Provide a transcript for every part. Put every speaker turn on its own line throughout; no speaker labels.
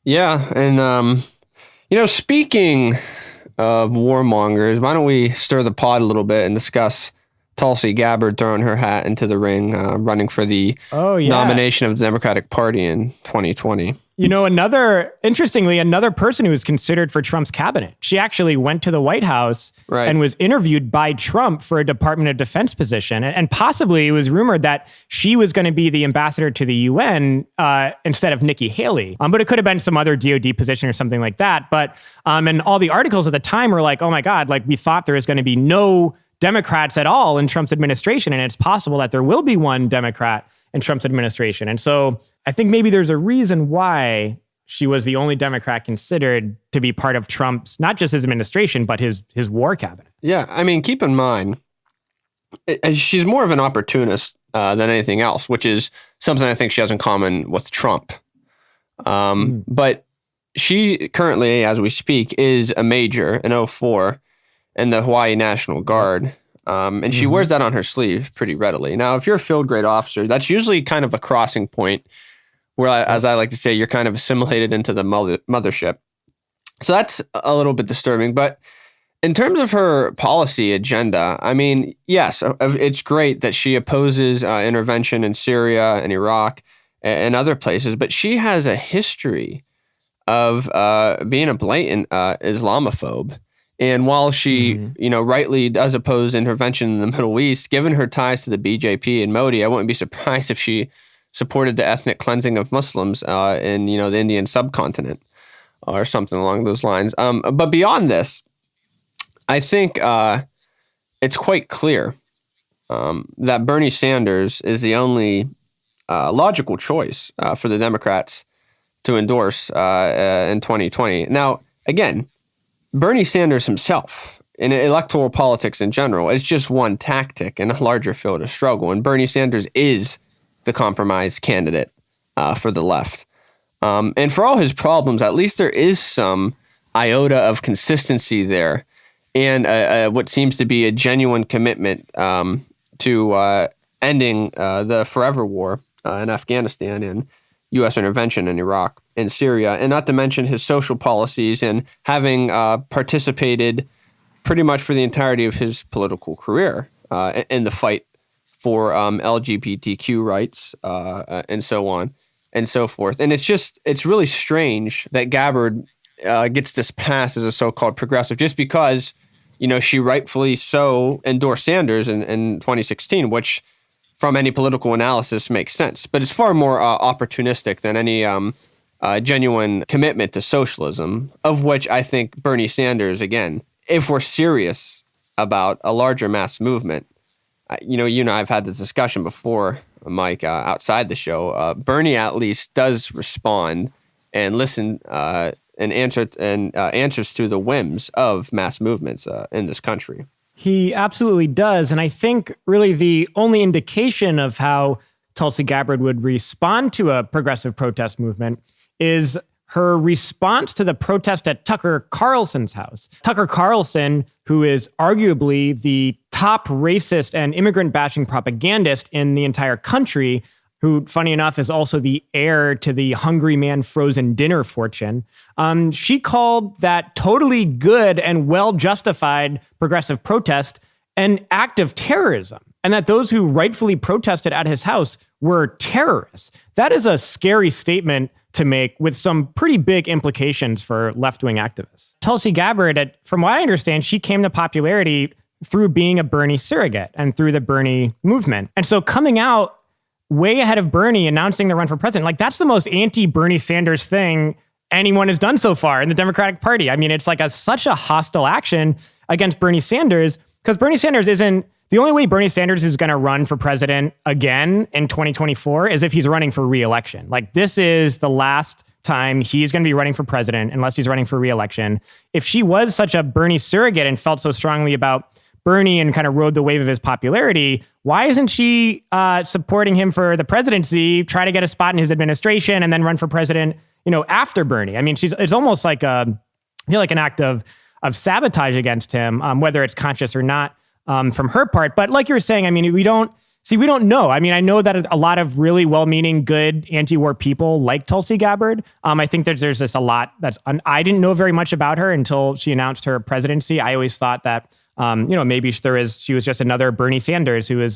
Yeah, and speaking of warmongers, why don't we stir the pot a little bit and discuss Tulsi Gabbard throwing her hat into the ring, running for the
Oh, yeah.
nomination of the Democratic Party in 2020.
Interestingly, another person who was considered for Trump's cabinet. She actually went to the White House
Right.
and was interviewed by Trump for a Department of Defense position. And possibly it was rumored that she was going to be the ambassador to the UN instead of Nikki Haley. But it could have been some other DOD position or something like that. But and all the articles at the time were like, oh my God, like we thought there was going to be no Democrats at all in Trump's administration. And it's possible that there will be one Democrat in Trump's administration. And so I think maybe there's a reason why she was the only Democrat considered to be part of Trump's, not just his administration, but his war cabinet.
Yeah, I mean, keep in mind, she's more of an opportunist than anything else, which is something I think she has in common with Trump. But she currently, as we speak, is a major in 2004 in the Hawaii National Guard. And she wears that on her sleeve pretty readily. Now, if you're a field grade officer, that's usually kind of a crossing point where, as I like to say, you're kind of assimilated into the mothership. So that's a little bit disturbing. But in terms of her policy agenda, I mean, yes, it's great that she opposes intervention in Syria and Iraq and other places, but she has a history of being a blatant Islamophobe. And while she, rightly does oppose intervention in the Middle East, given her ties to the BJP and Modi, I wouldn't be surprised if she supported the ethnic cleansing of Muslims in, the Indian subcontinent or something along those lines. But beyond this, I think it's quite clear that Bernie Sanders is the only logical choice for the Democrats to endorse in 2020. Now, again, Bernie Sanders himself, in electoral politics in general, is just one tactic in a larger field of struggle. And Bernie Sanders is the compromise candidate for the left. And for all his problems, at least there is some iota of consistency there and what seems to be a genuine commitment to ending the forever war in Afghanistan and U.S. intervention in Iraq and Syria, and not to mention his social policies and having participated pretty much for the entirety of his political career in the fight for LGBTQ rights and so on and so forth. And it's really strange that Gabbard gets this pass as a so-called progressive just because, she rightfully so endorsed Sanders in 2016, which from any political analysis makes sense. But it's far more opportunistic than any genuine commitment to socialism, of which I think Bernie Sanders, again, if we're serious about a larger mass movement, you and I have had this discussion before, Mike, outside the show. Bernie at least does respond and listen and answers to the whims of mass movements in this country.
He absolutely does. And I think really the only indication of how Tulsi Gabbard would respond to a progressive protest movement is her response to the protest at Tucker Carlson's house. Tucker Carlson, who is arguably the top racist and immigrant-bashing propagandist in the entire country, who, funny enough, is also the heir to the Hungry Man frozen dinner fortune. She called that totally good and well-justified progressive protest an act of terrorism, and that those who rightfully protested at his house were terrorists. That is a scary statement to make with some pretty big implications for left-wing activists. Tulsi Gabbard, from what I understand, she came to popularity through being a Bernie surrogate and through the Bernie movement. And so coming out way ahead of Bernie, announcing the run for president, like that's the most anti-Bernie Sanders thing anyone has done so far in the Democratic Party. I mean, it's like such a hostile action against Bernie Sanders, because Bernie Sanders isn't, the only way Bernie Sanders is going to run for president again in 2024 is if he's running for re-election. Like this is the last time he's going to be running for president unless he's running for re-election. If she was such a Bernie surrogate and felt so strongly about Bernie and kind of rode the wave of his popularity, why isn't she supporting him for the presidency, try to get a spot in his administration and then run for president, after Bernie? I mean, it's almost like I feel like an act of sabotage against him, whether it's conscious or not from her part. But like you were saying, I mean, we don't See, we don't know. I mean, I know that a lot of really well-meaning, good anti-war people like Tulsi Gabbard. I think that there's just a lot I didn't know very much about her until she announced her presidency. I always thought that, maybe she was just another Bernie Sanders who is,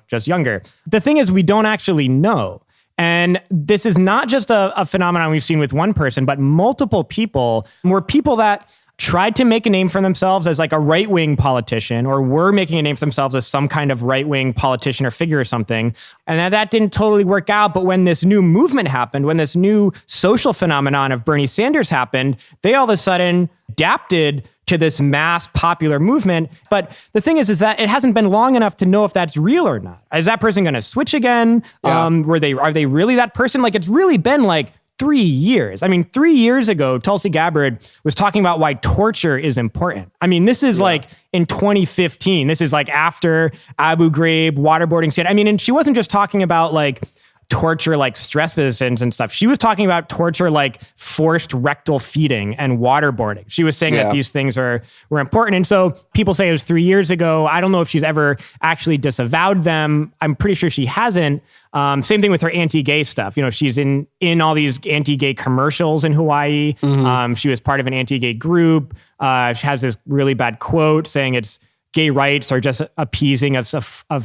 just younger. The thing is, we don't actually know. And this is not just a phenomenon we've seen with one person, but multiple people were people that tried to make a name for themselves as like a right-wing politician, or were making a name for themselves as some kind of right-wing politician or figure or something. And that didn't totally work out. But when this new movement happened, when this new social phenomenon of Bernie Sanders happened, they all of a sudden adapted to this mass popular movement. But the thing is that it hasn't been long enough to know if that's real or not. Is that person going to switch again? Yeah. Are they really that person? Like, it's really been like 3 years. I mean, 3 years ago, Tulsi Gabbard was talking about why torture is important. I mean, this is like in 2015. This is like after Abu Ghraib, waterboarding scandal. I mean, and she wasn't just talking about like torture like stress positions and stuff. She was talking about torture like forced rectal feeding and waterboarding. She was saying that these things were important. And so people say it was 3 years ago. I don't know if she's ever actually disavowed them. I'm pretty sure she hasn't. Same thing with her anti-gay stuff. She's in all these anti-gay commercials in Hawaii. Mm-hmm. She was part of an anti-gay group. She has this really bad quote saying it's gay rights are just appeasing of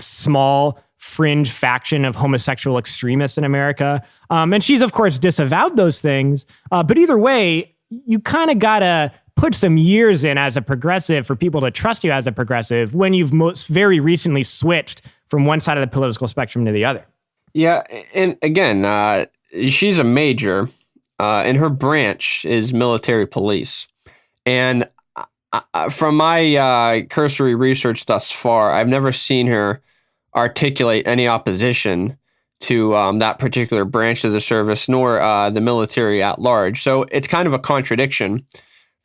small fringe faction of homosexual extremists in America. And she's, of course, disavowed those things. But either way, you kind of got to put some years in as a progressive for people to trust you as a progressive when you've very recently switched from one side of the political spectrum to the other. Yeah.
And again, she's a major, and her branch is military police. And from my cursory research thus far, I've never seen her articulate any opposition to that particular branch of the service, nor the military at large. So it's kind of a contradiction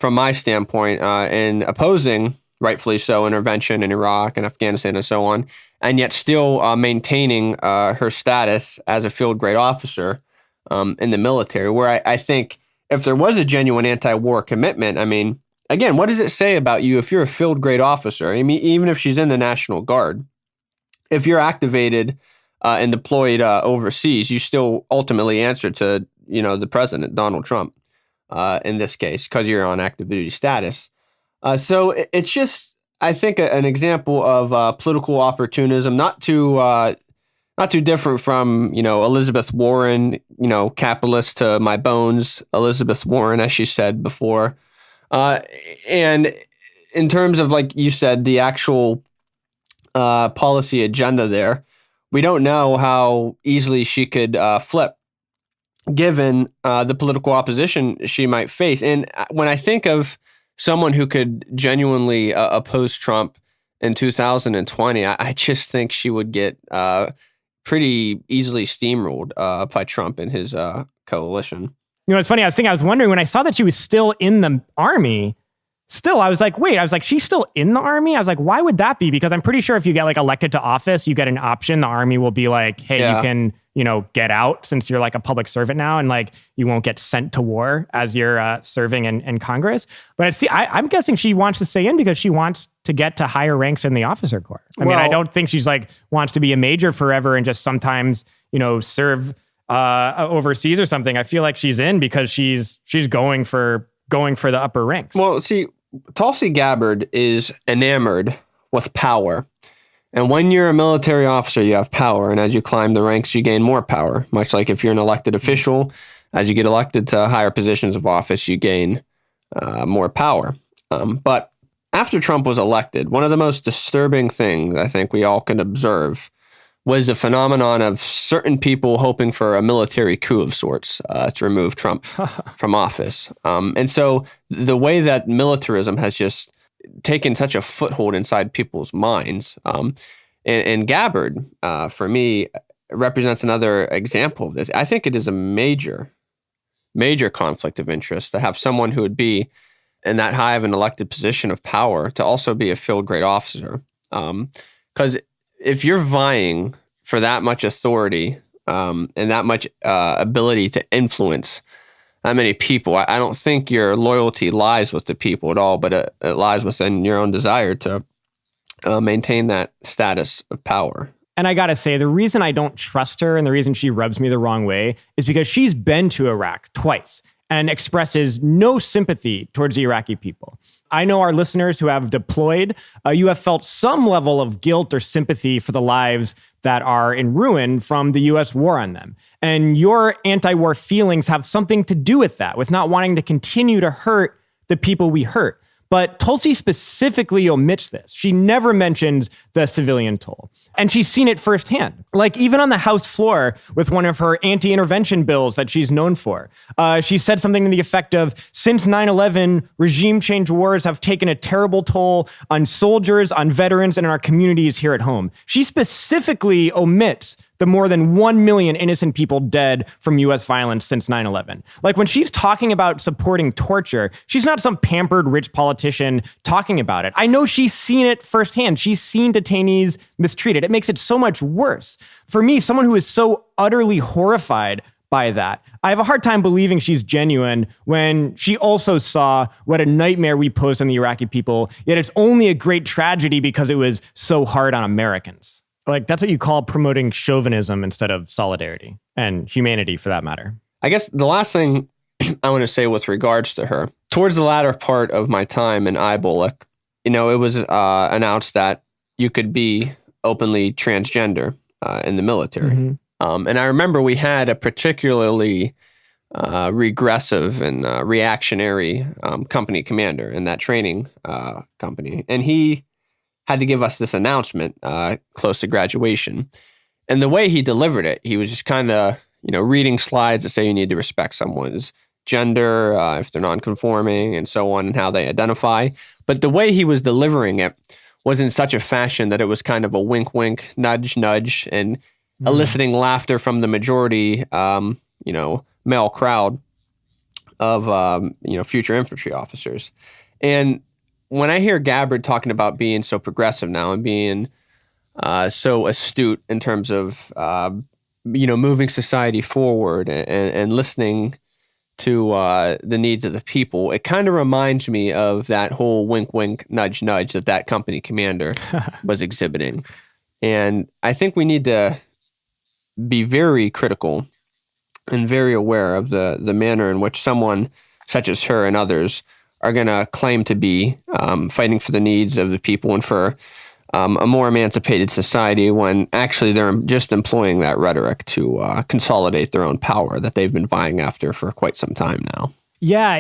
from my standpoint in opposing, rightfully so, intervention in Iraq and Afghanistan and so on, and yet still maintaining her status as a field grade officer in the military, where I think if there was a genuine anti-war commitment, I mean, again, what does it say about you if you're a field grade officer? I mean, even if she's in the National Guard, if you're activated and deployed overseas, you still ultimately answer to, the president, Donald Trump, in this case, because you're on active duty status. So it's just, I think, an example of political opportunism, not too different from, Elizabeth Warren, capitalist to my bones, Elizabeth Warren, as she said before. And in terms of, like you said, the actual policy agenda there, we don't know how easily she could flip given the political opposition she might face. And when I think of someone who could genuinely oppose Trump in 2020, I just think she would get pretty easily steamrolled by Trump and his coalition.
It's funny. I was wondering when I saw that she was still in the army. I was like, she's still in the army? I was like, why would that be? Because I'm pretty sure if you get like elected to office, you get an option. The army will be like, hey, you can, get out since you're like a public servant now, and like you won't get sent to war as you're serving in Congress. But I'm guessing she wants to stay in because she wants to get to higher ranks in the officer corps. I mean, I don't think she's like wants to be a major forever and just sometimes, serve overseas or something. I feel like she's in because she's going for the upper ranks.
Well, see, Tulsi Gabbard is enamored with power. And when you're a military officer, you have power. And as you climb the ranks, you gain more power. Much like if you're an elected official, as you get elected to higher positions of office, you gain more power. But after Trump was elected, one of the most disturbing things I think we all can observe was the phenomenon of certain people hoping for a military coup of sorts to remove Trump from office. And so the way that militarism has just taken such a foothold inside people's minds, and Gabbard, for me, represents another example of this. I think it is a major conflict of interest to have someone who would be in that high of an elected position of power to also be a field grade officer. Because if you're vying for that much authority and that much ability to influence that many people, I don't think your loyalty lies with the people at all, but it lies within your own desire to maintain that status of power.
And I gotta say, the reason I don't trust her and the reason she rubs me the wrong way is because she's been to Iraq twice and expresses no sympathy towards the Iraqi people. I know our listeners who have deployed, you have felt some level of guilt or sympathy for the lives that are in ruin from the US war on them. And your anti-war feelings have something to do with that, with not wanting to continue to hurt the people we hurt. But Tulsi specifically omits this. She never mentions the civilian toll. And she's seen it firsthand. Like even on the House floor with one of her anti-intervention bills that she's known for. She said something to the effect of, since 9/11, regime change wars have taken a terrible toll on soldiers, on veterans, and in our communities here at home. She specifically omits the more than 1 million innocent people dead from US violence since 9/11. Like when she's talking about supporting torture, she's not some pampered rich politician talking about it. I know she's seen it firsthand. She's seen detainees mistreated. It makes it so much worse. For me, someone who is so utterly horrified by that, I have a hard time believing she's genuine when she also saw what a nightmare we posed on the Iraqi people, yet it's only a great tragedy because it was so hard on Americans. Like, that's what you call promoting chauvinism instead of solidarity and humanity, for that matter.
I guess the last thing I want to say with regards to her, towards the latter part of my time in IBOLC, it was announced that you could be openly transgender in the military. Mm-hmm. And I remember we had a particularly regressive and reactionary company commander in that training company. And he had to give us this announcement close to graduation. And the way he delivered it, he was just kind of, reading slides that say you need to respect someone's gender, if they're non-conforming, and so on, and how they identify. But the way he was delivering it was in such a fashion that it was kind of a wink, wink, nudge, nudge, and eliciting laughter from the majority, male crowd of, future infantry officers. And when I hear Gabbard talking about being so progressive now and being so astute in terms of, moving society forward and listening to the needs of the people, it kind of reminds me of that whole wink, wink, nudge, nudge that company commander was exhibiting. And I think we need to be very critical and very aware of the manner in which someone such as her and others are going to claim to be fighting for the needs of the people and for a more emancipated society when actually they're just employing that rhetoric to consolidate their own power that they've been vying after for quite some time now.
Yeah,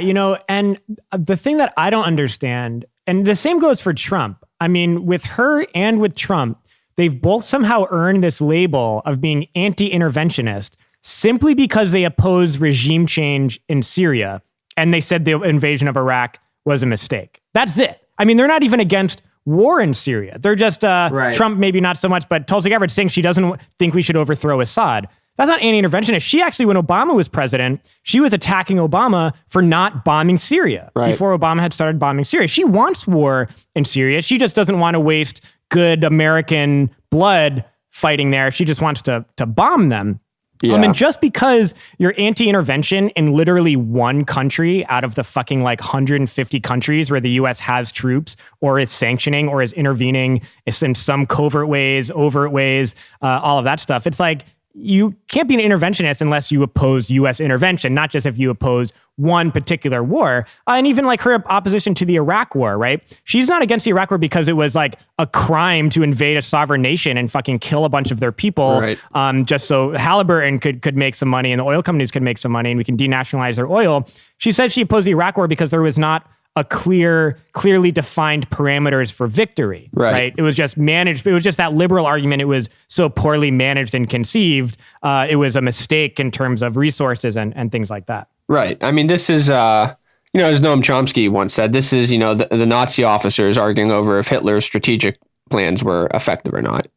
and the thing that I don't understand, and the same goes for Trump. I mean, with her and with Trump, they've both somehow earned this label of being anti-interventionist simply because they oppose regime change in Syria. And they said the invasion of Iraq was a mistake. That's it. I mean, they're not even against war in Syria. They're just, right. Trump maybe not so much, but Tulsi Gabbard saying she doesn't think we should overthrow Assad. That's not anti-interventionist. She actually, when Obama was president, she was attacking Obama for not bombing Syria before Obama had started bombing Syria. She wants war in Syria. She just doesn't want to waste good American blood fighting there. She just wants to bomb them. Yeah. And just because you're anti-intervention in literally one country out of the fucking 150 countries where the U.S. has troops or is sanctioning or is intervening in some covert ways, overt ways, all of that stuff. It's like, you can't be an interventionist unless you oppose U.S. intervention, not just if you oppose one particular war. And even her opposition to the Iraq war, right? She's not against the Iraq war because it was a crime to invade a sovereign nation and fucking kill a bunch of their people, right. Just so Halliburton could make some money and the oil companies could make some money and we can denationalize their oil. She said she opposed the Iraq war because there was not a clearly defined parameters for victory, right? It was just managed. It was just that liberal argument. It was so poorly managed and conceived. It was a mistake in terms of resources and things like that. Right.
I mean, this is, as Noam Chomsky once said, this is, the Nazi officers arguing over if Hitler's strategic plans were effective or not.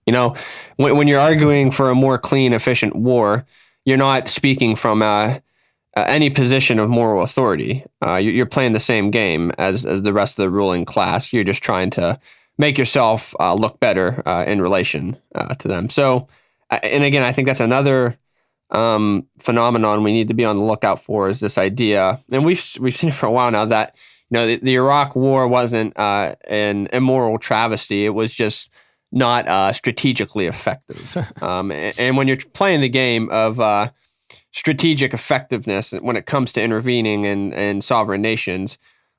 When you're arguing for a more clean, efficient war, you're not speaking from any position of moral authority. You're playing the same game as the rest of the ruling class. You're just trying to make yourself look better in relation to them. So, and again, I think that's another phenomenon we need to be on the lookout for, is this idea, and we've seen it for a while now, that the Iraq War wasn't an immoral travesty. It was just not strategically effective. And when you're playing the game of strategic effectiveness when it comes to intervening in sovereign nations,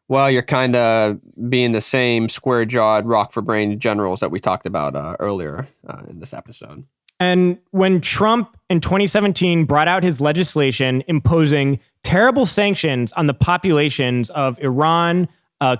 well, you're kind of being the same square-jawed, rock-for-brain generals that we talked about earlier in this episode.
And when Trump in 2017 brought out his legislation imposing terrible sanctions on the populations of Iran,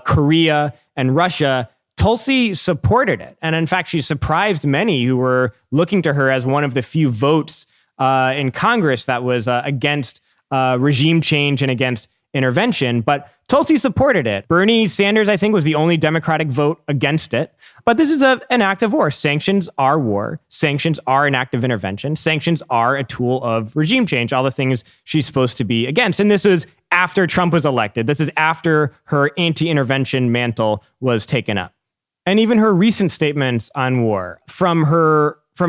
Korea, and Russia, Tulsi supported it. And in fact, she surprised many who were looking to her as one of the few votes in Congress that was against regime change and against intervention. But Tulsi supported it. Bernie Sanders, I think, was the only Democratic vote against it. But this is an act of war. Sanctions are war. Sanctions are an act of intervention. Sanctions are a tool of regime change, all the things she's supposed to be against. And this was after Trump was elected. This is after her anti-intervention mantle was taken up. And even her recent statements on war, from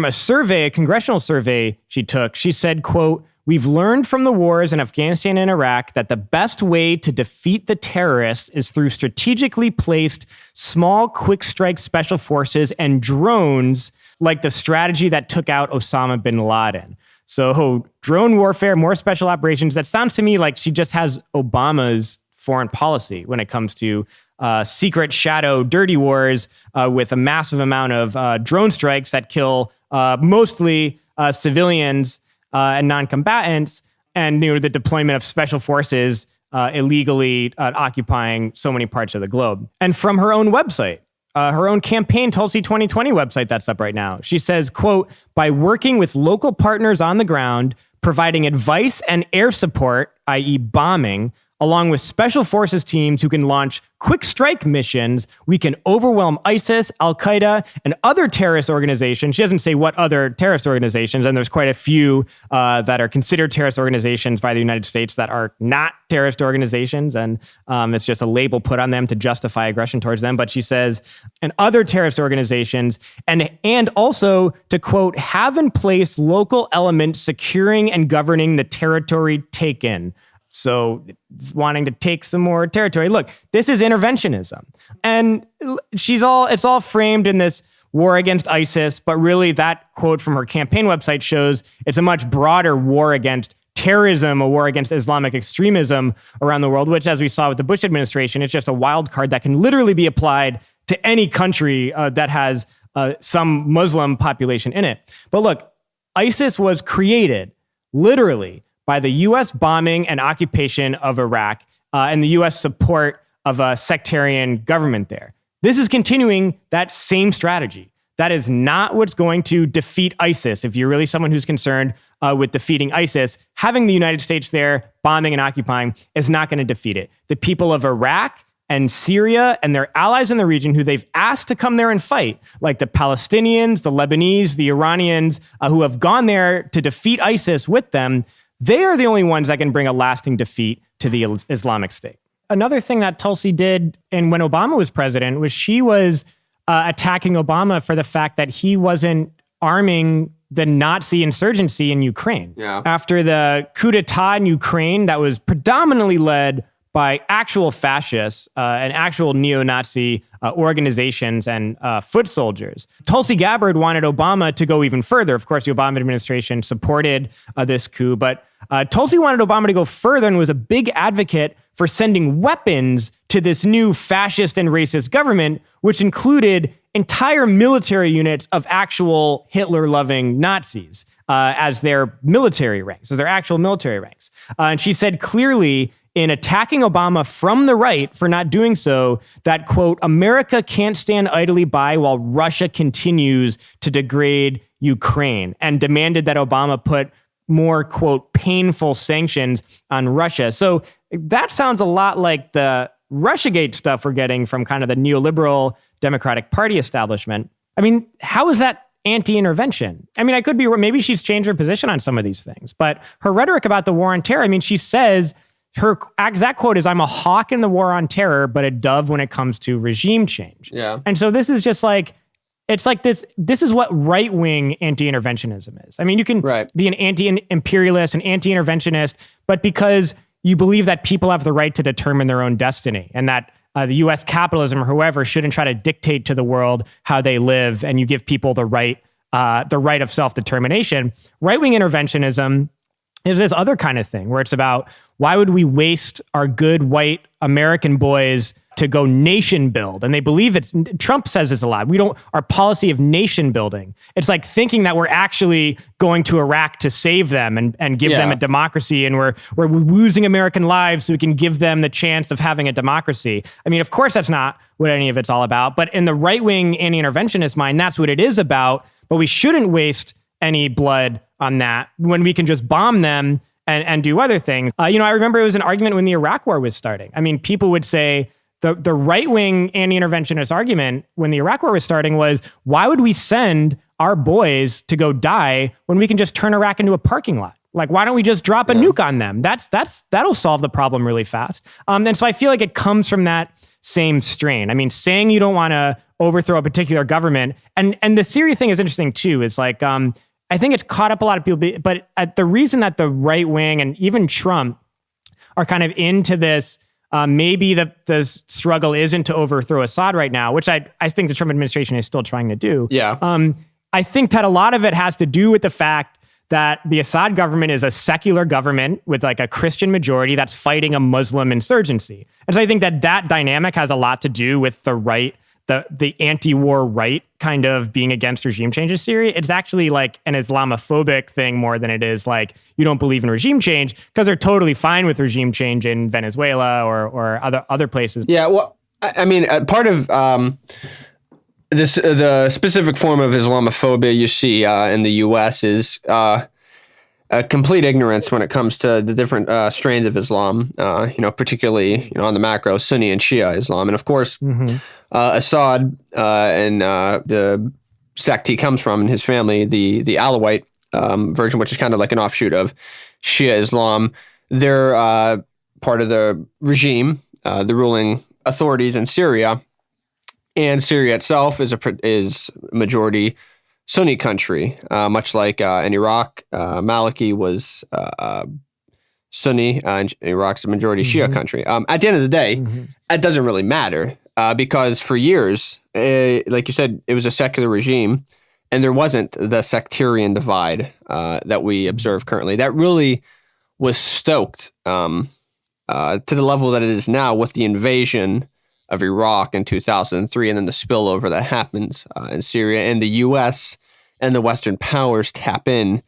a survey, a congressional survey she took, she said, quote, "We've learned from the wars in Afghanistan and Iraq that the best way to defeat the terrorists is through strategically placed small quick strike special forces and drones, like the strategy that took out Osama bin Laden." So drone warfare, more special operations. That sounds to me like she just has Obama's foreign policy when it comes to secret shadow dirty wars with a massive amount of drone strikes that kill mostly civilians and non-combatants, and the deployment of special forces illegally occupying so many parts of the globe. And from her own website, her own campaign, Tulsi 2020 website that's up right now, she says, quote, "By working with local partners on the ground, providing advice and air support, i.e. bombing, along with special forces teams who can launch quick strike missions, we can overwhelm ISIS, Al-Qaeda, and other terrorist organizations." She doesn't say what other terrorist organizations, and there's quite a few that are considered terrorist organizations by the United States that are not terrorist organizations, and it's just a label put on them to justify aggression towards them. But she says, and other terrorist organizations, and also to, quote, "have in place local elements securing and governing the territory taken." So it's wanting to take some more territory. Look, this is interventionism. And it's all framed in this war against ISIS, but really that quote from her campaign website shows it's a much broader war against terrorism, a war against Islamic extremism around the world, which, as we saw with the Bush administration, it's just a wild card that can literally be applied to any country that has some Muslim population in it. But look, ISIS was created literally by the U.S. bombing and occupation of Iraq and the U.S. support of a sectarian government there. This is continuing that same strategy. That is not what's going to defeat ISIS. If you're really someone who's concerned with defeating ISIS, having the United States there bombing and occupying is not going to defeat it. The people of Iraq and Syria and their allies in the region who they've asked to come there and fight, like the Palestinians, the Lebanese, the Iranians, who have gone there to defeat ISIS with them, they are the only ones that can bring a lasting defeat to the Islamic State. Another thing that Tulsi did when Obama was president was she was attacking Obama for the fact that he wasn't arming the Nazi insurgency in Ukraine.
Yeah.
After the coup d'etat in Ukraine that was predominantly led by actual fascists and actual neo-Nazi organizations and foot soldiers. Tulsi Gabbard wanted Obama to go even further. Of course, the Obama administration supported this coup, but Tulsi wanted Obama to go further and was a big advocate for sending weapons to this new fascist and racist government, which included entire military units of actual Hitler-loving Nazis as their military ranks, as their actual military ranks. And she said clearly in attacking Obama from the right for not doing so, that, quote, "America can't stand idly by while Russia continues to degrade Ukraine," and demanded that Obama put more, quote, "painful sanctions on Russia." So that sounds a lot like the Russiagate stuff we're getting from kind of the neoliberal Democratic Party establishment. I mean, how is that anti-intervention? I mean, I could be, maybe she's changed her position on some of these things, but her rhetoric about the war on terror, I mean, she says, her exact quote is, "I'm a hawk in the war on terror, but a dove when it comes to regime change."
Yeah.
And so this is just like, it's like this is what right-wing anti-interventionism is. I mean, you can be an anti-imperialist, an anti-interventionist, but because you believe that people have the right to determine their own destiny and that the U.S. capitalism or whoever shouldn't try to dictate to the world how they live, and you give people the right of self-determination. Right-wing interventionism is this other kind of thing where it's about, why would we waste our good white American boys to go nation build? And they believe Trump says this a lot. Our policy of nation building. It's like thinking that we're actually going to Iraq to save them and give them a democracy, and we're losing American lives so we can give them the chance of having a democracy. I mean, of course, that's not what any of it's all about. But in the right-wing anti-interventionist mind, that's what it is about. But we shouldn't waste any blood on that when we can just bomb them and do other things. I remember it was an argument when the Iraq War was starting. I mean, people would say, the right-wing anti-interventionist argument when the Iraq War was starting was, why would we send our boys to go die when we can just turn Iraq into a parking lot? Like, why don't we just drop a nuke on them? That'll solve the problem really fast. And so I feel like it comes from that same strain. I mean, saying you don't want to overthrow a particular government, and the Syria thing is interesting too. It's like, I think it's caught up a lot of people, but the reason that the right wing and even Trump are kind of into this, maybe the struggle isn't to overthrow Assad right now, which I think the Trump administration is still trying to do.
Yeah.
I think that a lot of it has to do with the fact that the Assad government is a secular government with like a Christian majority that's fighting a Muslim insurgency. And so I think that dynamic has a lot to do with the right, the anti-war right kind of being against regime change in Syria. It's actually like an Islamophobic thing more than it is like you don't believe in regime change, because they're totally fine with regime change in Venezuela or other places.
Yeah, well, I mean, part of the specific form of Islamophobia you see in the U.S. is a complete ignorance when it comes to the different strains of Islam, particularly on the macro, Sunni and Shia Islam. And of course, Assad and the sect he comes from and his family, the Alawite version, which is kind of like an offshoot of Shia Islam, they're part of the regime, the ruling authorities in Syria. And Syria itself is majority Sunni country, much like in Iraq, Maliki was Sunni, and Iraq's a majority Shia country. At the end of the day, it doesn't really matter because for years, like you said, it was a secular regime, and there wasn't the sectarian divide that we observe currently. That really was stoked to the level that it is now with the invasion of Iraq in 2003, and then the spillover that happens in Syria, and the U.S. and the Western powers tap in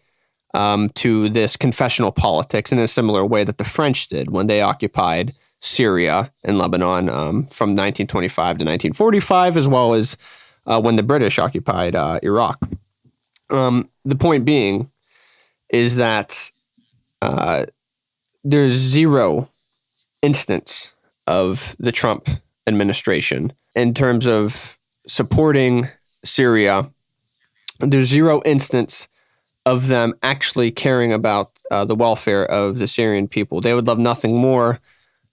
to this confessional politics in a similar way that the French did when they occupied Syria and Lebanon from 1925 to 1945, as well as when the British occupied Iraq. The point being is that there's zero instance of the Trump administration in terms of supporting Syria. There's zero instance of them actually caring about the welfare of the Syrian people. They would love nothing more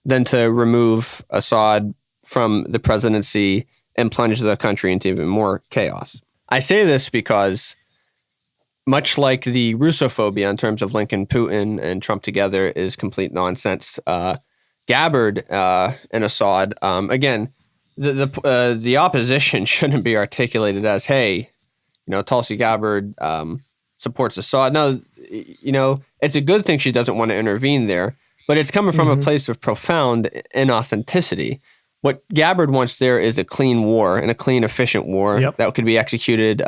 than to remove Assad from the presidency and plunge the country into even more chaos. I say this because much like the Russophobia in terms of linking Putin and Trump together is complete nonsense, Gabbard and Assad, again, the opposition shouldn't be articulated as, hey, Tulsi Gabbard supports Assad. No, it's a good thing she doesn't want to intervene there, but it's coming from a place of profound inauthenticity. What Gabbard wants there is a clean war and a clean, efficient war that could be executed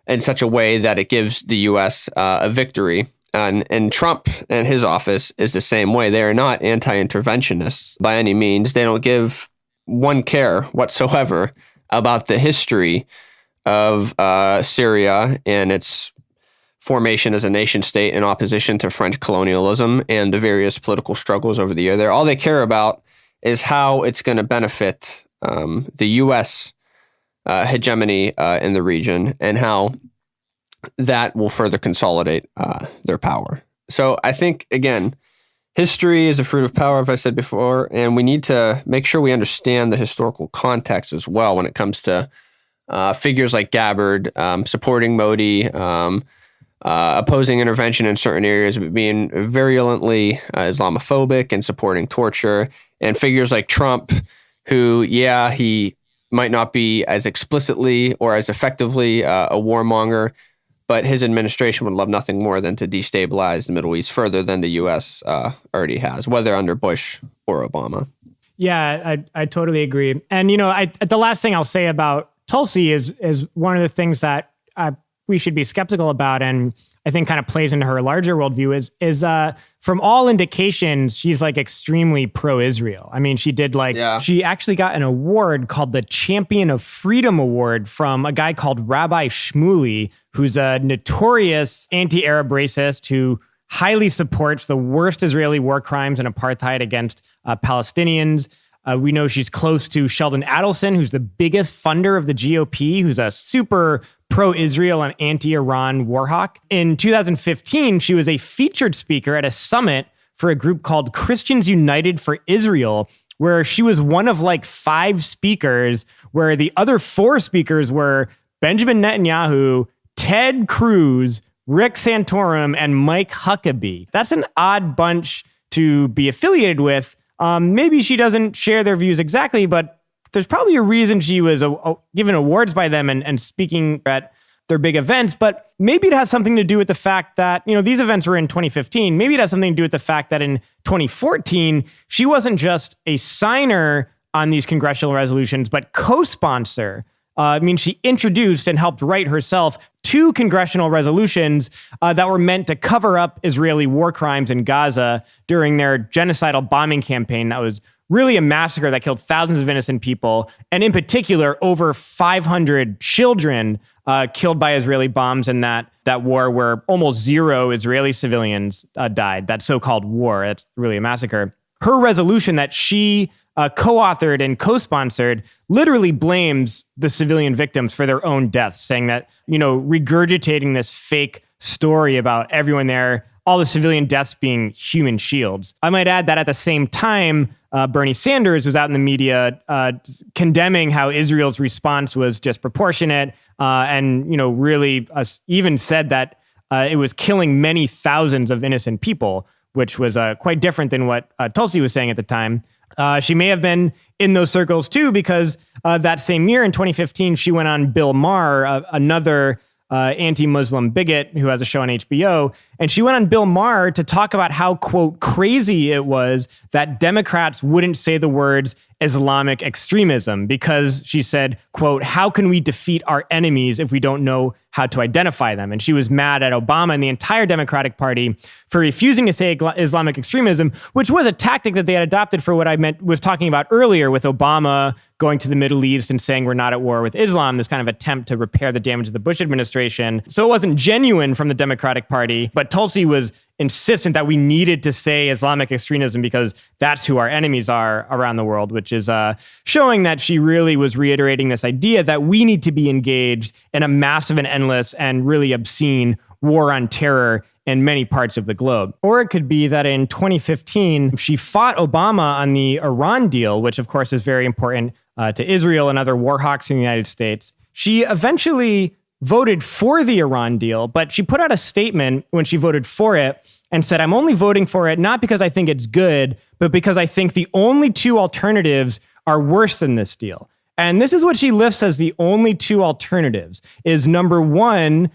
in such a way that it gives the U.S. A victory. And Trump and his office is the same way. They are not anti-interventionists by any means. They don't give one care whatsoever about the history of Syria and its formation as a nation state in opposition to French colonialism and the various political struggles over the year there. All they care about is how it's going to benefit the U.S. Hegemony in the region and how that will further consolidate their power. So I think, again, history is the fruit of power, as I said before, and we need to make sure we understand the historical context as well when it comes to figures like Gabbard supporting Modi, opposing intervention in certain areas, but being virulently Islamophobic and supporting torture, and figures like Trump, who, he might not be as explicitly or as effectively a warmonger, but his administration would love nothing more than to destabilize the Middle East further than the U.S. Already has, whether under Bush or Obama.
Yeah, I totally agree. And, the last thing I'll say about Tulsi is one of the things that we should be skeptical about, and I think kind of plays into her larger worldview is from all indications, she's like extremely pro-Israel. I mean, she actually got an award called the Champion of Freedom Award from a guy called Rabbi Shmuley, who's a notorious anti-Arab racist who highly supports the worst Israeli war crimes and apartheid against Palestinians. We know she's close to Sheldon Adelson, who's the biggest funder of the GOP, who's a super pro-Israel and anti-Iran war hawk. In 2015, she was a featured speaker at a summit for a group called Christians United for Israel, where she was one of like 5 speakers, where the other 4 speakers were Benjamin Netanyahu, Ted Cruz, Rick Santorum, and Mike Huckabee. That's an odd bunch to be affiliated with. Maybe she doesn't share their views exactly, but there's probably a reason she was given awards by them and speaking at their big events. But maybe it has something to do with the fact that, these events were in 2015. Maybe it has something to do with the fact that in 2014, she wasn't just a signer on these congressional resolutions, but co-sponsor. She introduced and helped write herself 2 congressional resolutions that were meant to cover up Israeli war crimes in Gaza during their genocidal bombing campaign that was really a massacre that killed thousands of innocent people, and in particular, over 500 children killed by Israeli bombs in that war, where almost 0 Israeli civilians died, that so-called war. That's really a massacre. Her resolution that she co-authored and co-sponsored literally blames the civilian victims for their own deaths, saying that, regurgitating this fake story about everyone there, all the civilian deaths being human shields. I might add that at the same time, Bernie Sanders was out in the media condemning how Israel's response was disproportionate and, really even said that it was killing many thousands of innocent people, which was quite different than what Tulsi was saying at the time. She may have been in those circles too, because that same year in 2015, she went on Bill Maher, another anti-Muslim bigot who has a show on HBO. And she went on Bill Maher to talk about how, quote, crazy it was that Democrats wouldn't say the words Islamic extremism because she said, quote, how can we defeat our enemies if we don't know how to identify them? And she was mad at Obama and the entire Democratic Party for refusing to say Islamic extremism, which was a tactic that they had adopted for what I was talking about earlier with Obama going to the Middle East and saying we're not at war with Islam, this kind of attempt to repair the damage of the Bush administration. So it wasn't genuine from the Democratic Party, but Tulsi was insistent that we needed to say Islamic extremism because that's who our enemies are around the world, which is showing that she really was reiterating this idea that we need to be engaged in a massive and endless and really obscene war on terror in many parts of the globe. Or it could be that in 2015, she fought Obama on the Iran deal, which of course is very important to Israel and other war hawks in the United States. She eventually voted for the Iran deal, but she put out a statement when she voted for it and said, I'm only voting for it not because I think it's good, but because I think the only 2 alternatives are worse than this deal. And this is what she lists as the only 2 alternatives is number 1,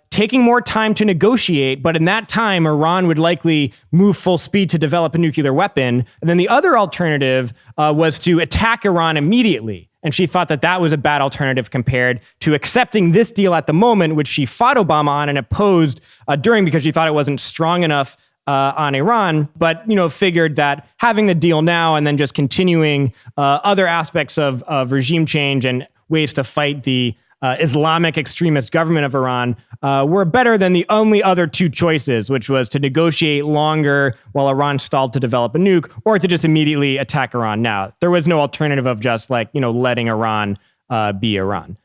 taking more time to negotiate, but in that time, Iran would likely move full speed to develop a nuclear weapon. And then the other alternative was to attack Iran immediately. And she thought that that was a bad alternative compared to accepting this deal at the moment, which she fought Obama on and opposed during because she thought it wasn't strong enough on Iran, but figured that having the deal now and then just continuing other aspects of regime change and ways to fight the Islamic extremist government of Iran were better than the only other 2 choices, which was to negotiate longer while Iran stalled to develop a nuke, or to just immediately attack Iran now. There was no alternative of just letting Iran be Iran.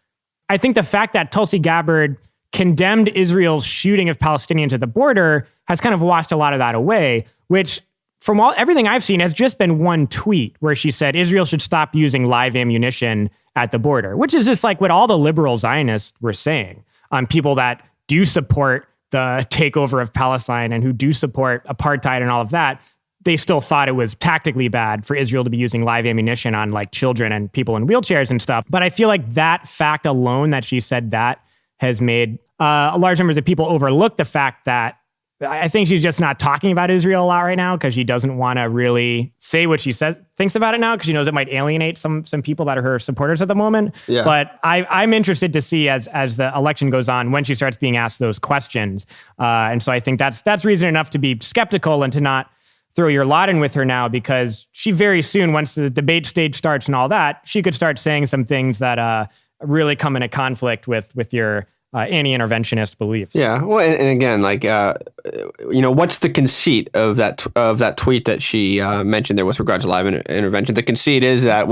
I think the fact that Tulsi Gabbard condemned Israel's shooting of Palestinians at the border has kind of washed a lot of that away, which from everything I've seen has just been one tweet where she said Israel should stop using live ammunition at the border, which is just like what all the liberal Zionists were saying on people that do support the takeover of Palestine and who do support apartheid and all of that. they still thought it was tactically bad for Israel to be using live ammunition on like children and people in wheelchairs and stuff. But I feel like that fact alone, that she said that, has made a large numbers of people overlook the fact that I think she's just not talking about Israel a lot right now because she doesn't want to really say what she thinks about it now because she knows it might alienate some people that are her supporters at the moment.
Yeah.
But I'm interested to see as the election goes on when she starts being asked those questions. And so I think that's reason enough to be skeptical and to not throw your lot in with her now, because she very soon, once the debate stage starts and all that, she could start saying some things that really come into conflict with your anti-interventionist beliefs.
Yeah. Well, and again, like, what's the conceit of that tweet that she mentioned there with regard to live intervention? The conceit is that,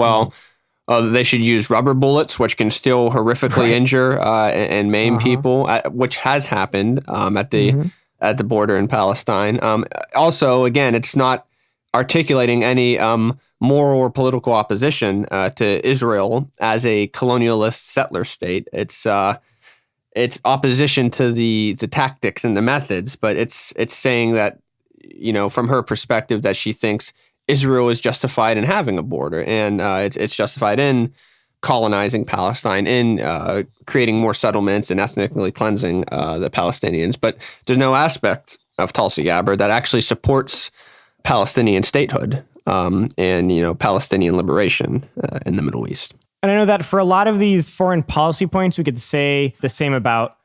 they should use rubber bullets, which can still horrifically injure and maim people, which has happened at the border in Palestine. Also, again, it's not articulating any moral or political opposition to Israel as a colonialist settler state. It's opposition to the tactics and the methods, but it's saying that, from her perspective, that she thinks Israel is justified in having a border, and it's justified in colonizing Palestine, in creating more settlements and ethnically cleansing the Palestinians. But there's no aspect of Tulsi Gabbard that actually supports Palestinian statehood and Palestinian liberation in the Middle East.
And I know that for a lot of these foreign policy points, we could say the same about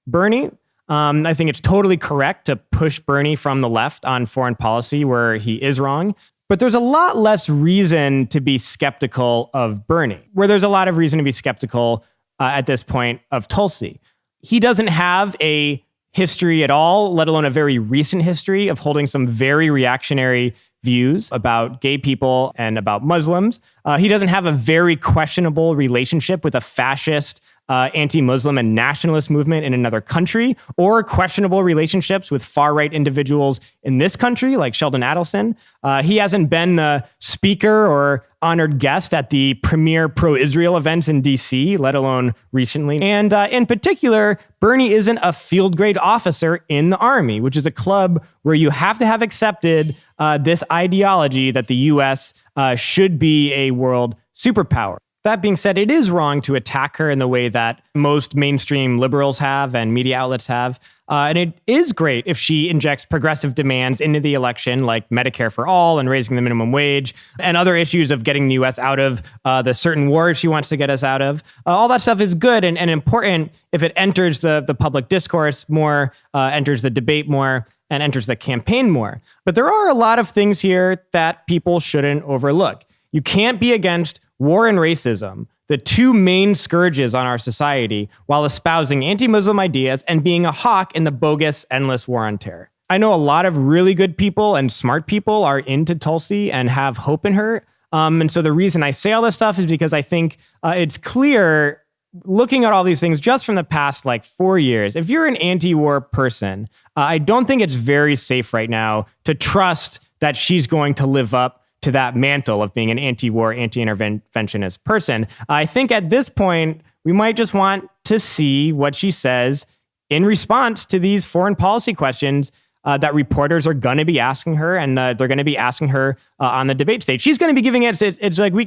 Bernie. I think it's totally correct to push Bernie from the left on foreign policy where he is wrong. But there's a lot less reason to be skeptical of Bernie, where there's a lot of reason to be skeptical at this point of Tulsi. He doesn't have a history at all, let alone a very recent history of holding some very reactionary views about gay people and about Muslims. He doesn't have a very questionable relationship with a fascist, anti-Muslim and nationalist movement in another country, or questionable relationships with far-right individuals in this country, like Sheldon Adelson. He hasn't been the speaker or honored guest at the premier pro-Israel events in D.C., let alone recently. And in particular, Bernie isn't a field-grade officer in the Army, which is a club where you have to have accepted this ideology that the U.S. Should be a world superpower. That being said, it is wrong to attack her in the way that most mainstream liberals have and media outlets have. And it is great if she injects progressive demands into the election, like Medicare for all and raising the minimum wage and other issues of getting the U.S. out of the certain wars she wants to get us out of. All that stuff is good and important if it enters the public discourse more, enters the debate more, and enters the campaign more. But there are a lot of things here that people shouldn't overlook. You can't be against war and racism, the two main scourges on our society, while espousing anti-Muslim ideas and being a hawk in the bogus, endless war on terror. I know a lot of really good people and smart people are into Tulsi and have hope in her. And so the reason I say all this stuff is because I think it's clear, looking at all these things just from the past 4 years, if you're an anti-war person, I don't think it's very safe right now to trust that she's going to live up to that mantle of being an anti-war, anti-interventionist person. I think at this point, we might just want to see what she says in response to these foreign policy questions that reporters are going to be asking her, and they're going to be asking her on the debate stage. She's going to be giving it. It's like you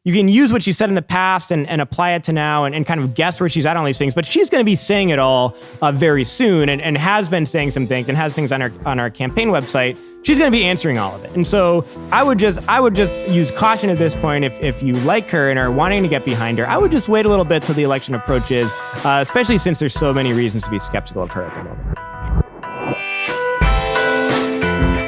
can use what she said in the past and apply it to now and kind of guess where she's at on these things. But she's going to be saying it all very soon and has been saying some things and has things on our campaign website. She's going to be answering all of it. And so I would just use caution at this point. If you like her and are wanting to get behind her, I would just wait a little bit till the election approaches, especially since there's so many reasons to be skeptical of her at the moment.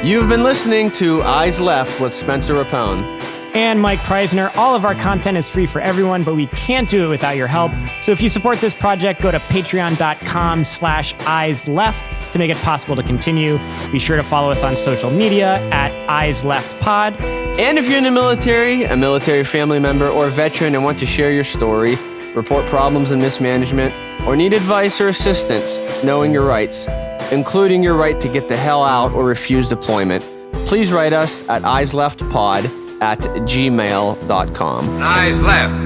You've been listening to Eyes Left with Spencer Rapone
and Mike Preisner. All of our content is free for everyone, but we can't do it without your help. So if you support this project, go to patreon.com/eyesleft to make it possible to continue. Be sure to follow us on social media at EyesLeftPod.
And if you're in the military, a military family member or veteran and want to share your story, report problems and mismanagement, or need advice or assistance knowing your rights, including your right to get the hell out or refuse deployment, please write us at eyesleftpod@gmail.com.
Eyes left.